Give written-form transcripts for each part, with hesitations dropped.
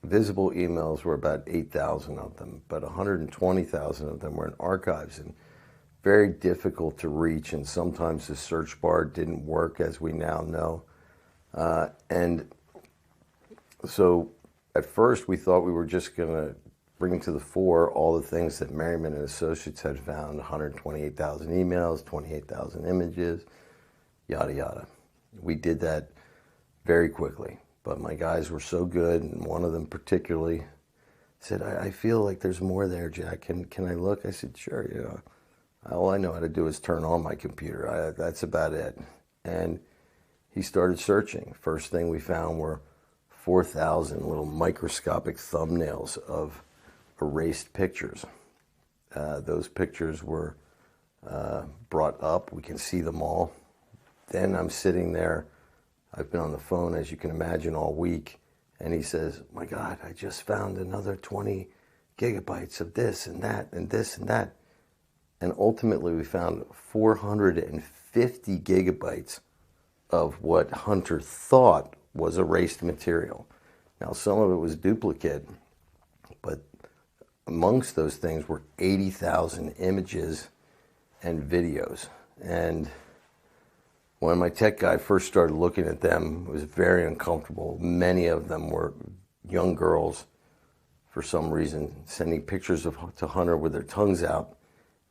visible emails were about 8,000 of them, but 120,000 of them were in archives and very difficult to reach, and sometimes the search bar didn't work, as we now know. And so at first we thought we were just going to bring to the fore all the things that Merriman and Associates had found: 128,000 emails, 28,000 images, yada yada. We did that very quickly, but my guys were so good, and one of them particularly said, I feel like there's more there, Jack. Can I look? I said, sure. All I know how to do is turn on my computer. That's about it. And he started searching. First thing we found were 4,000 little microscopic thumbnails of erased pictures. Those pictures were brought up. We can see them all. Then I'm sitting there. I've been on the phone, as you can imagine, all week. And he says, my God, I just found another 20 gigabytes of this and that and this and that. And ultimately, we found 450 gigabytes of what Hunter thought was erased material. Now, some of it was duplicate, but amongst those things were 80,000 images and videos. And when my tech guy first started looking at them, it was very uncomfortable. Many of them were young girls, for some reason, sending pictures to Hunter with their tongues out.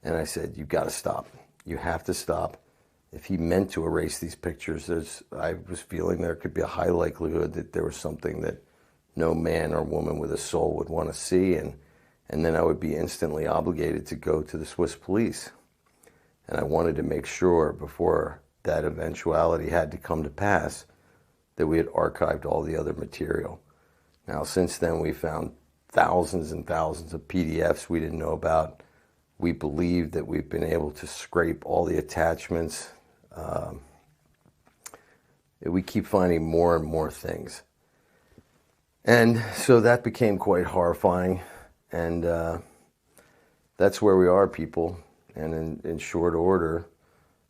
And I said, you've got to stop. You have to stop. If he meant to erase these pictures, I was feeling there could be a high likelihood that there was something that no man or woman with a soul would want to see, and then I would be instantly obligated to go to the Swiss police. And I wanted to make sure, before that eventuality had to come to pass, that we had archived all the other material. Now, since then, we found thousands and thousands of PDFs we didn't know about. We believe that we've been able to scrape all the attachments. We keep finding more and more things. And so that became quite horrifying. And that's where we are, people. And in short order,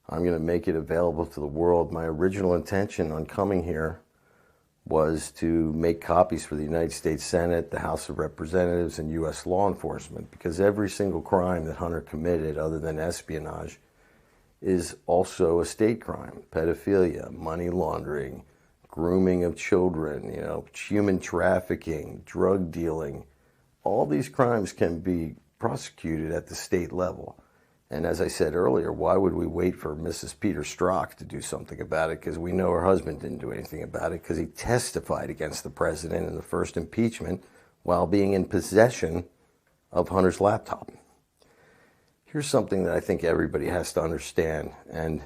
I'm going to make it available to the world. My original intention on coming here was to make copies for the United States Senate, the House of Representatives, and U.S. law enforcement, because every single crime that Hunter committed, other than espionage, is also a state crime. Pedophilia, money laundering, grooming of children, human trafficking, drug dealing. All these crimes can be prosecuted at the state level. And as I said earlier, why would we wait for Mrs. Peter Strzok to do something about it? Because we know her husband didn't do anything about it, because he testified against the president in the first impeachment while being in possession of Hunter's laptop. Here's something that I think everybody has to understand, and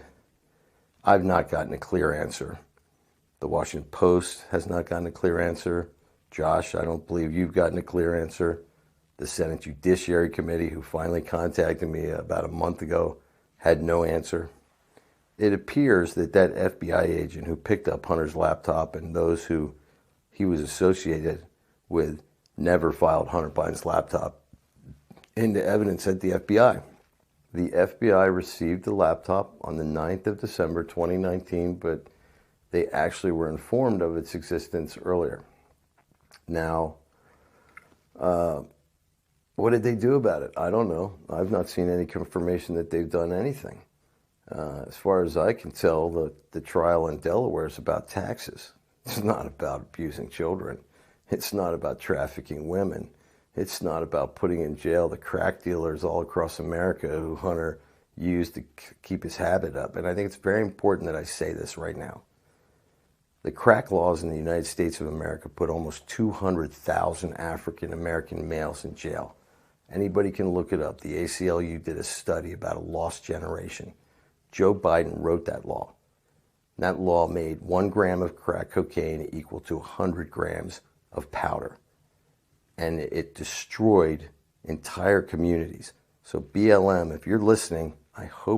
I've not gotten a clear answer. The Washington Post has not gotten a clear answer. Josh, I don't believe you've gotten a clear answer. The Senate Judiciary Committee, who finally contacted me about a month ago, had no answer. It appears that FBI agent who picked up Hunter's laptop and those who he was associated with never filed Hunter Biden's laptop into evidence at the FBI. The FBI received the laptop on the 9th of December 2019, but they actually were informed of its existence earlier. Now, what did they do about it? I don't know. I've not seen any confirmation that they've done anything. As far as I can tell, the trial in Delaware is about taxes. It's not about abusing children. It's not about trafficking women. It's not about putting in jail the crack dealers all across America who Hunter used to keep his habit up. And I think it's very important that I say this right now. The crack laws in the United States of America put almost 200,000 African American males in jail. Anybody can look it up. The ACLU did a study about a lost generation. Joe Biden wrote that law. That law made 1 gram of crack cocaine equal to 100 grams of powder. And it destroyed entire communities. So BLM, if you're listening, I hope